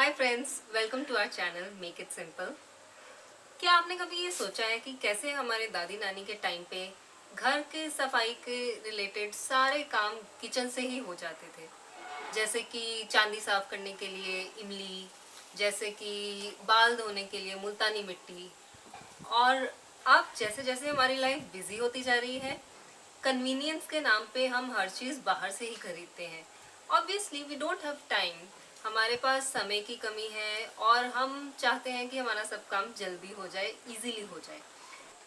Hi friends, welcome to our channel make it simple. क्या आपने कभी ये सोचा है कि कैसे हमारे दादी नानी के टाइम पे घर के सफाई के रिलेटेड सारे काम किचन से ही हो जाते थे। जैसे कि चांदी साफ करने के लिए इमली, जैसे कि बाल धोने के लिए मुल्तानी मिट्टी। और अब जैसे जैसे हमारी लाइफ बिजी होती जा रही है, कन्वीनियंस के नाम पे हम हर चीज़ बाहर से ही खरीदते हैं। Obviously we don't have time, हमारे पास समय की कमी है और हम चाहते हैं कि हमारा सब काम जल्दी हो जाए, इजीली हो जाए।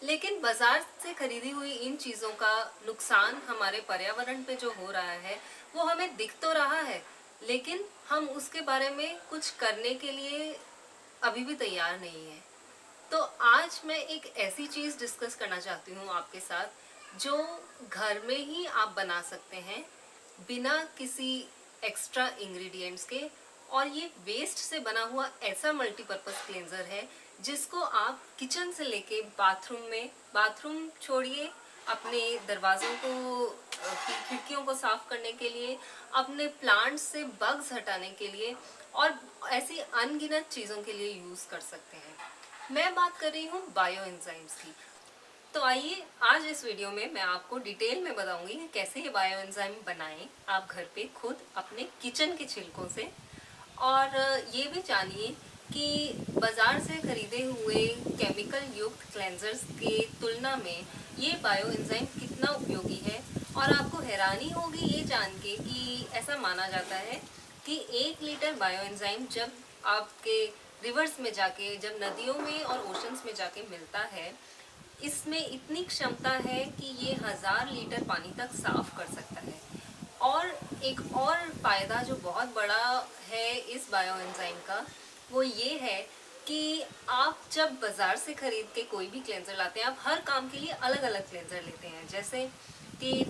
लेकिन बाजार से खरीदी हुई इन चीज़ों का नुकसान हमारे पर्यावरण पे जो हो रहा है वो हमें दिख तो रहा है, लेकिन हम उसके बारे में कुछ करने के लिए अभी भी तैयार नहीं है। तो आज मैं एक ऐसी चीज़ डिस्कस करना चाहती हूँ आपके साथ जो घर में ही आप बना सकते हैं बिना किसी एक्स्ट्रा इंग्रेडिएंट्स के। और ये वेस्ट से बना हुआ ऐसा मल्टीपर्पज़ क्लेंजर है जिसको आप किचन से लेके बाथरूम में, बाथरूम छोड़िए, अपने दरवाज़ों को की खिड़कियों को साफ करने के लिए, अपने प्लांट्स से बग्स हटाने के लिए और ऐसी अनगिनत चीज़ों के लिए यूज़ कर सकते हैं। मैं बात कर रही हूँ बायो एंजाइम्स की। तो आइए आज इस वीडियो में मैं आपको डिटेल में बताऊंगी कि कैसे ये बायो एंजाइम बनाएं आप घर पे खुद अपने किचन के छिलकों से। और ये भी जानिए कि बाजार से खरीदे हुए केमिकल युक्त क्लेंजर्स के तुलना में ये बायो एंजाइम कितना उपयोगी है। और आपको हैरानी होगी ये जान के कि ऐसा माना जाता है कि 1 लीटर बायो एंजाइम जब आपके रिवर्स में जाके, जब नदियों में और ओशंस में जाके मिलता है, इसमें इतनी क्षमता है कि ये 1000 लीटर पानी तक साफ कर सकता है। और एक और फ़ायदा जो बहुत बड़ा है इस बायो एंजाइम का, वो ये है कि आप जब बाज़ार से खरीद के कोई भी क्लेंजर लाते हैं, आप हर काम के लिए अलग अलग क्लेंजर लेते हैं। जैसे कि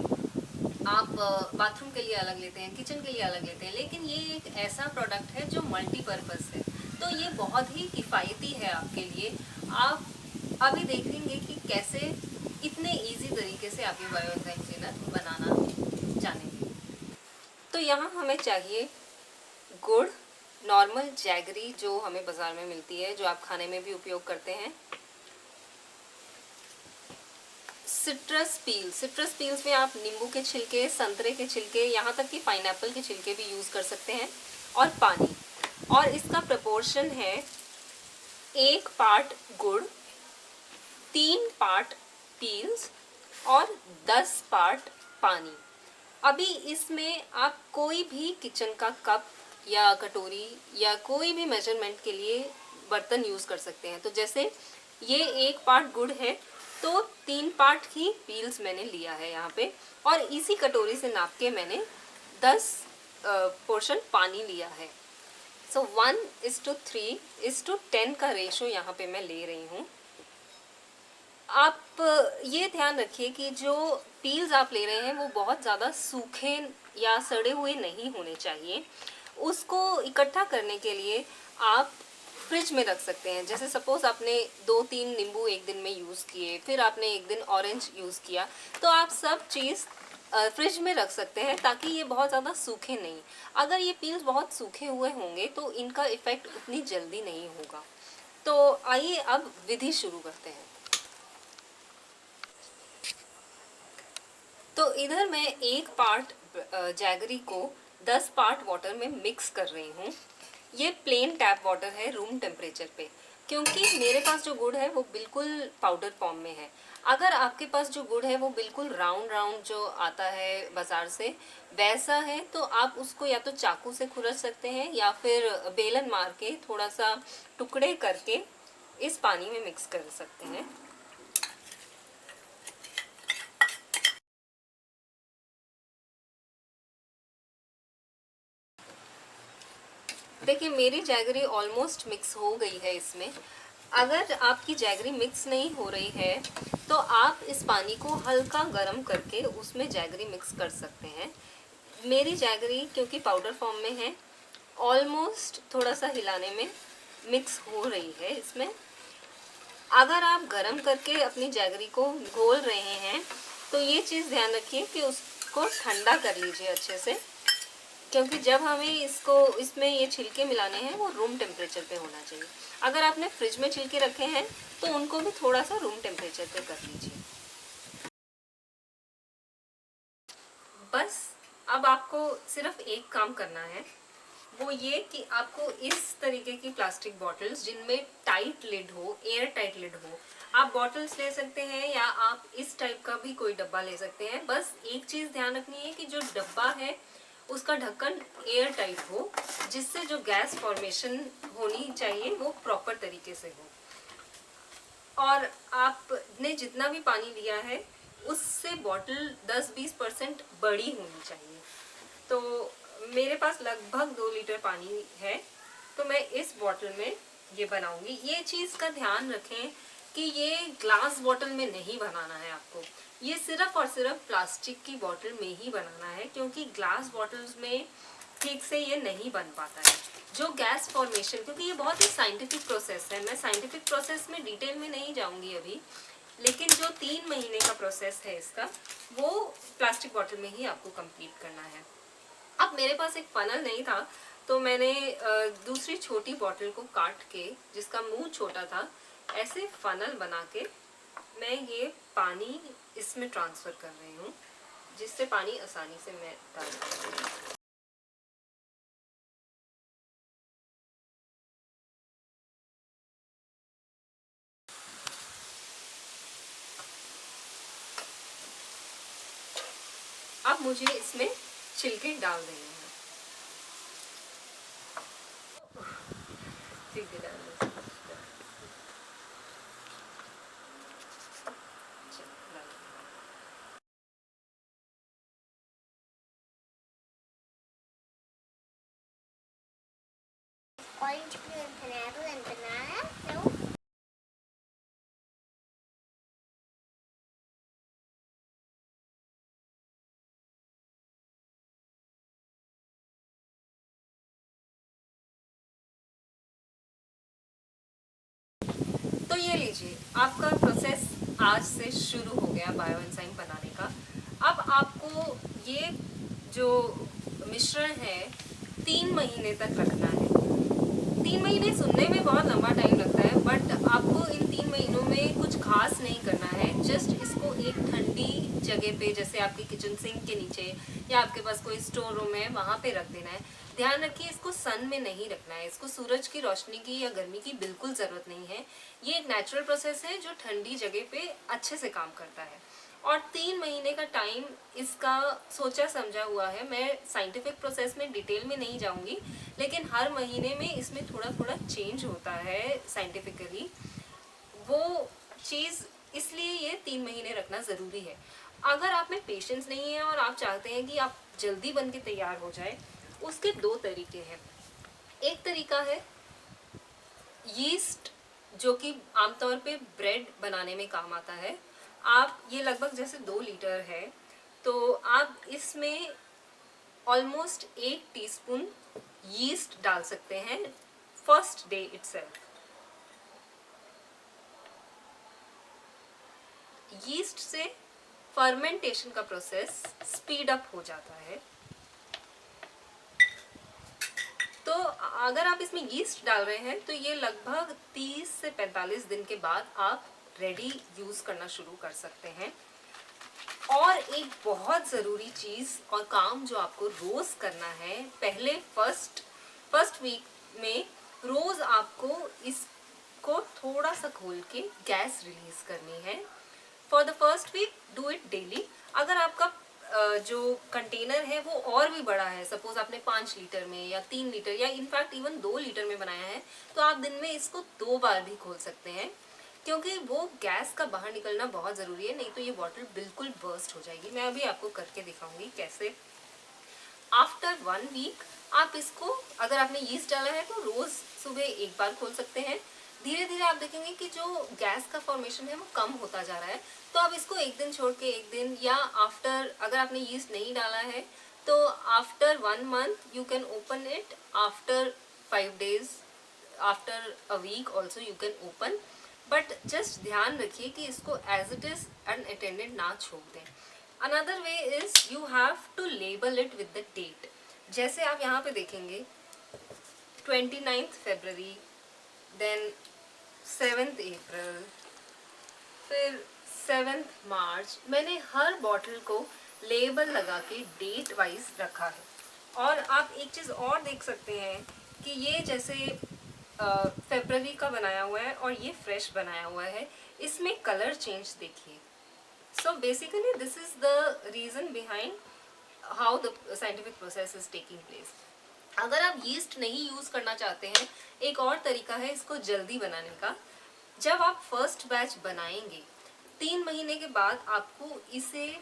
आप बाथरूम के लिए अलग लेते हैं, किचन के लिए अलग लेते हैं, लेकिन ये एक ऐसा प्रोडक्ट है जो मल्टीपर्पज़ है। तो ये बहुत ही किफ़ायती है आपके लिए। आप अभी देखेंगे कि कैसे इतने इजी तरीके से आप ये बायो एंजाइम क्लीनर बनाना जानेंगे। तो यहाँ हमें चाहिए गुड़, नॉर्मल जैगरी जो हमें बाज़ार में मिलती है, जो आप खाने में भी उपयोग करते हैं। सिट्रस पील्स में आप नींबू के छिलके, संतरे के छिलके, यहाँ तक कि पाइनएप्पल के छिलके भी यूज़ कर सकते हैं। और पानी, और इसका प्रपोर्शन है 1 पार्ट गुड़, 3 पार्ट पील्स और 10 पार्ट पानी। अभी इसमें आप कोई भी किचन का कप या कटोरी या कोई भी मेजरमेंट के लिए बर्तन यूज़ कर सकते हैं। तो जैसे ये 1 पार्ट गुड़ है तो 3 पार्ट ही पील्स मैंने लिया है यहाँ पे, और इसी कटोरी से नाप के मैंने 10 पोर्शन पानी लिया है। सो 1:3:10 का रेशो यहाँ पे मैं ले रही हूँ। आप ये ध्यान रखिए कि जो पील्स आप ले रहे हैं वो बहुत ज़्यादा सूखे या सड़े हुए नहीं होने चाहिए। उसको इकट्ठा करने के लिए आप फ्रिज में रख सकते हैं। जैसे सपोज़ आपने 2-3 नींबू एक दिन में यूज़ किए, फिर आपने एक दिन ऑरेंज यूज़ किया, तो आप सब चीज़ फ्रिज में रख सकते हैं ताकि ये बहुत ज़्यादा सूखे नहीं। अगर ये पील्स बहुत सूखे हुए होंगे तो इनका इफ़ेक्ट उतनी जल्दी नहीं होगा। तो आइए अब विधि शुरू करते हैं। तो इधर मैं 1 पार्ट जैगरी को 10 पार्ट वाटर में मिक्स कर रही हूँ। ये प्लेन टैप वाटर है रूम टेम्परेचर पे, क्योंकि मेरे पास जो गुड़ है वो बिल्कुल पाउडर फॉर्म में है। अगर आपके पास जो गुड़ है वो बिल्कुल राउंड राउंड जो आता है बाज़ार से वैसा है, तो आप उसको या तो चाकू से खुरच सकते हैं या फिर बेलन मार के थोड़ा सा टुकड़े करके इस पानी में मिक्स कर सकते हैं। देखिए मेरी जैगरी ऑलमोस्ट मिक्स हो गई है इसमें। अगर आपकी जैगरी मिक्स नहीं हो रही है तो आप इस पानी को हल्का गर्म करके उसमें जैगरी मिक्स कर सकते हैं। मेरी जैगरी क्योंकि पाउडर फॉर्म में है, ऑलमोस्ट थोड़ा सा हिलाने में मिक्स हो रही है इसमें। अगर आप गर्म करके अपनी जैगरी को घोल रहे हैं तो ये चीज़ ध्यान रखिए कि उसको ठंडा कर लीजिए अच्छे से, क्योंकि जब हमें इसमें ये छिलके मिलाने हैं वो रूम टेम्परेचर पे होना चाहिए। अगर आपने फ्रिज में छिलके रखे हैं तो उनको भी थोड़ा सा रूम टेम्परेचर पे कर लीजिए। बस अब आपको सिर्फ एक काम करना है, वो ये कि आपको इस तरीके की प्लास्टिक बॉटल्स जिनमें टाइट लिड हो, एयर टाइट लिड हो, आप बॉटल्स ले सकते हैं या आप इस टाइप का भी कोई डब्बा ले सकते हैं। बस एक चीज़ ध्यान रखनी है कि जो डब्बा है उसका ढक्कन एयर टाइट हो, जिससे जो गैस फॉर्मेशन होनी चाहिए वो प्रॉपर तरीके से हो। और आपने जितना भी पानी लिया है उससे बॉटल 10-20% बड़ी होनी चाहिए। तो मेरे पास लगभग 2 लीटर पानी है, तो मैं इस बॉटल में ये बनाऊंगी। ये चीज़ का ध्यान रखें कि ये ग्लास बॉटल में नहीं बनाना है आपको, ये सिर्फ और सिर्फ प्लास्टिक की बॉटल में ही बनाना है, क्योंकि ग्लास बॉटल्स में ठीक से ये नहीं बन पाता है। जो गैस फॉर्मेशन, क्योंकि ये बहुत ही साइंटिफिक प्रोसेस है, मैं साइंटिफिक प्रोसेस में डिटेल में नहीं जाऊंगी अभी, लेकिन जो 3 महीने का प्रोसेस है इसका, वो प्लास्टिक बॉटल में ही आपको कंप्लीट करना है। अब मेरे पास एक फनल नहीं था, तो मैंने दूसरी छोटी बॉटल को काट के, जिसका मुंह छोटा था, ऐसे फनल बना के मैं ये पानी इसमें ट्रांसफ़र कर रही हूँ, जिससे पानी आसानी से मैं डाल सकती हूँ। अब मुझे इसमें छिलके डाल देने हैं। छिलके डाल दें। Orange, blue, and pineapple and banana. No. तो ये लीजिए, आपका प्रोसेस आज से शुरू हो गया बायो एंजाइम बनाने का। अब आपको ये जो मिश्रण है 3 महीने तक रखना है। 3 महीने सुनने में बहुत लंबा टाइम लगता है, बट आपको इन 3 महीनों में कुछ खास नहीं करना है। जस्ट इसको एक ठंडी जगह पे, जैसे आपके किचन सिंक के नीचे या आपके पास कोई स्टोर रूम है, वहाँ पे रख देना है। ध्यान रखिए, इसको सन में नहीं रखना है, इसको सूरज की रोशनी की या गर्मी की बिल्कुल ज़रूरत नहीं है। ये एक नेचुरल प्रोसेस है जो ठंडी जगह पे अच्छे से काम करता है। और 3 महीने का टाइम इसका सोचा समझा हुआ है। मैं साइंटिफिक प्रोसेस में डिटेल में नहीं जाऊंगी, लेकिन हर महीने में इसमें थोड़ा थोड़ा चेंज होता है साइंटिफिकली। वो चीज़ इसलिए ये 3 महीने रखना ज़रूरी है। अगर आप में पेशेंस नहीं है और आप चाहते हैं कि आप जल्दी बन के तैयार हो जाए, उसके 2 तरीके हैं। एक तरीका है यीस्ट, जो कि आमतौर पे ब्रेड बनाने में काम आता है। आप ये लगभग जैसे 2 लीटर है, तो आप इसमें ऑलमोस्ट 1 टीस्पून यीस्ट डाल सकते हैं फर्स्ट डे इटसेल्फ। यीस्ट से फर्मेंटेशन का प्रोसेस स्पीड अप हो जाता है। तो अगर आप इसमें यीस्ट डाल रहे हैं तो ये लगभग 30 से 45 दिन के बाद आप रेडी यूज़ करना शुरू कर सकते हैं। और एक बहुत ज़रूरी चीज़ और काम जो आपको रोज़ करना है, पहले फर्स्ट वीक में रोज़ आपको इसको थोड़ा सा खोल के गैस रिलीज़ करनी है। For the first week do it daily. अगर आपका जो कंटेनर है वो और भी बड़ा है, सपोज आपने 5 लीटर में या 3 लीटर या इनफैक्ट इवन 2 लीटर में बनाया है, तो आप दिन में इसको 2 बार भी खोल सकते हैं, क्योंकि वो गैस का बाहर निकलना बहुत ज़रूरी है, नहीं तो ये बॉटल बिल्कुल बर्स्ट हो जाएगी। मैं अभी आपको करके दिखाऊंगी कैसे। आफ्टर 1 वीक आप इसको, अगर आपने यीस्ट डाला है तो रोज़ सुबह 1 बार खोल सकते हैं। धीरे धीरे आप देखेंगे कि जो गैस का फॉर्मेशन है वो कम होता जा रहा है, तो आप इसको 1 दिन छोड़ के 1 दिन, या आफ्टर, अगर आपने यीस्ट नहीं डाला है तो after 1 month you can open it, after 5 days, after a week also you can open. But just ध्यान रखिए कि इसको एज इट इज़ अनअटेंडेड ना छोड़ दें। Another way is you have to label it with the date. जैसे आप यहाँ पे देखेंगे 29 फरवरी, देन 7 अप्रैल, फिर 7 मार्च, मैंने हर बॉटल को लेबल लगा के डेट वाइज रखा है। और आप एक चीज़ और देख सकते हैं कि ये जैसे फरवरी का बनाया हुआ है और ये फ्रेश बनाया हुआ है, इसमें कलर चेंज देखिए। So basically this is the reason behind how the scientific process is taking place. अगर आप यीस्ट नहीं यूज़ करना चाहते हैं, एक और तरीका है इसको जल्दी बनाने का। जब आप फर्स्ट बैच बनाएंगे 3 महीने के बाद आपको इसे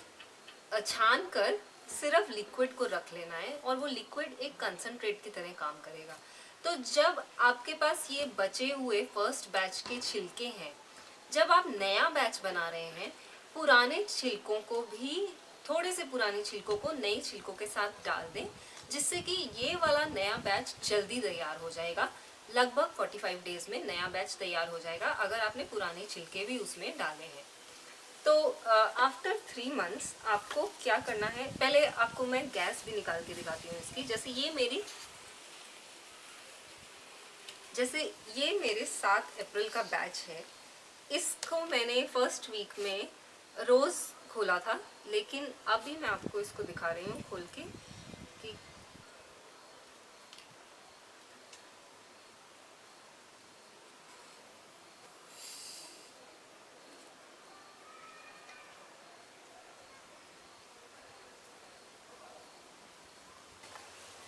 छान कर सिर्फ लिक्विड को रख लेना है और वो लिक्विड एक कंसंट्रेट की तरह काम करेगा। तो जब आपके पास ये बचे हुए फर्स्ट बैच के छिलके हैं, जब आप नया बैच बना रहे हैं, पुराने छिलकों को भी, थोड़े से पुराने छिलकों को नए छिलकों के साथ डाल दें, जिससे कि ये वाला नया बैच जल्दी तैयार हो जाएगा। लगभग 45 डेज में नया बैच तैयार हो जाएगा अगर आपने पुराने छिलके भी उसमें डाले हैं। तो आफ्टर 3 मंथ्स आपको क्या करना है, पहले आपको मैं गैस भी निकाल के दिखाती हूँ इसकी। जैसे ये मेरे 7 अप्रैल का बैच है। इसको मैंने फर्स्ट वीक में रोज़ खोला था, लेकिन अभी मैं आपको इसको दिखा रही हूँ खोल के कि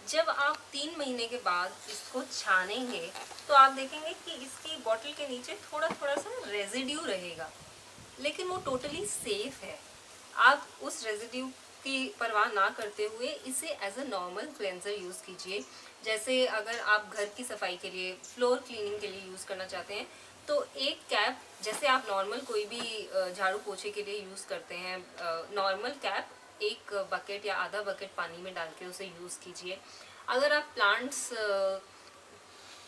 जब आप 3 महीने के बाद इसको छानेंगे तो आप देखेंगे कि इसकी बॉटल के नीचे थोड़ा थोड़ा सा रेजिड्यू रहेगा, लेकिन वो टोटली सेफ है। आप उस रेजिड्यू की परवाह ना करते हुए इसे as a normal cleanser use कीजिए। जैसे अगर आप घर की सफाई के लिए, फ्लोर क्लीनिंग के लिए यूज़ करना चाहते हैं तो एक कैप, जैसे आप नॉर्मल कोई भी झाड़ू पोछे के लिए यूज़ करते हैं, नॉर्मल कैप एक बकेट या आधा बकेट पानी में डाल के उसे यूज़ कीजिए। अगर आप प्लांट्स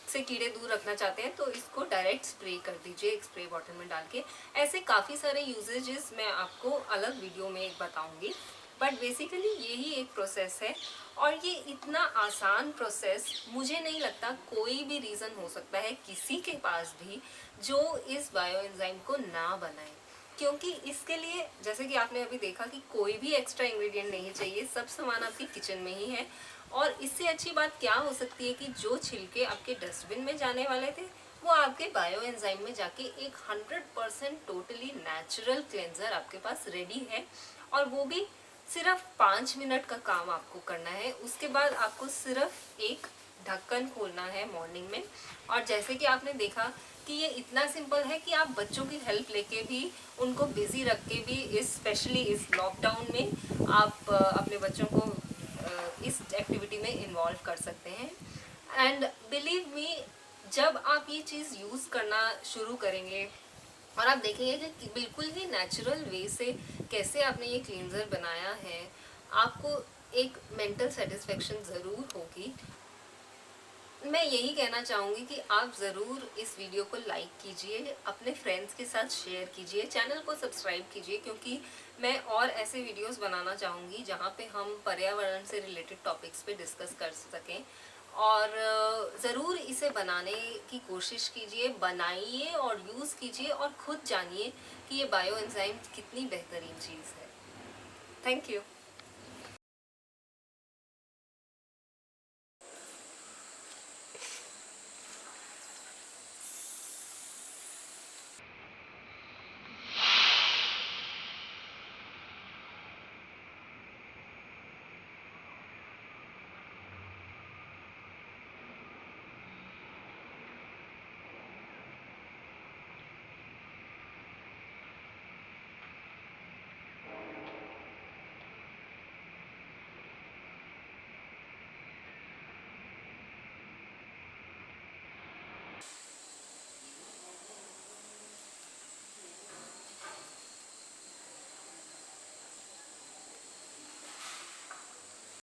से कीड़े दूर रखना चाहते हैं तो इसको डायरेक्ट स्प्रे कर दीजिए एक स्प्रे बॉटल में डाल के। ऐसे काफ़ी सारे यूजेजेस मैं आपको अलग वीडियो में एक बताऊंगी, बट बेसिकली यही एक प्रोसेस है। और ये इतना आसान प्रोसेस मुझे नहीं लगता कोई भी रीज़न हो सकता है किसी के पास भी जो इस बायो एंजाइम को ना बनाए, क्योंकि इसके लिए जैसे कि आपने अभी देखा कि कोई भी एक्स्ट्रा इंग्रेडिएंट नहीं चाहिए, सब सामान आपकी किचन में ही है। और इससे अच्छी बात क्या हो सकती है कि जो छिलके आपके डस्टबिन में जाने वाले थे वो आपके बायो एंजाइम में जाके एक 100% टोटली नेचुरल क्लेंजर आपके पास रेडी है। और वो भी सिर्फ 5 मिनट का काम आपको करना है। उसके बाद आपको सिर्फ एक ढक्कन खोलना है मॉर्निंग में। और जैसे कि आपने देखा कि ये इतना सिंपल है कि आप बच्चों की हेल्प लेके भी, उनको बिजी रख के भी, इस स्पेशली इस लॉकडाउन में आप अपने बच्चों को इस एक्टिविटी में इन्वॉल्व कर सकते हैं। एंड बिलीव मी, जब आप ये चीज़ यूज़ करना शुरू करेंगे और आप देखेंगे कि बिल्कुल ही नेचुरल वे से कैसे आपने ये क्लींजर बनाया है, आपको एक मेंटल सेटिस्फेक्शन ज़रूर होगी। मैं यही कहना चाहूँगी कि आप ज़रूर इस वीडियो को लाइक कीजिए, अपने फ्रेंड्स के साथ शेयर कीजिए, चैनल को सब्सक्राइब कीजिए, क्योंकि मैं और ऐसे वीडियोस बनाना चाहूँगी जहाँ पे हम पर्यावरण से रिलेटेड टॉपिक्स पे डिस्कस कर सकें। और ज़रूर इसे बनाने की कोशिश कीजिए, बनाइए और यूज़ कीजिए और ख़ुद जानिए कि ये बायो एंजाइम कितनी बेहतरीन चीज़ है। Thank you.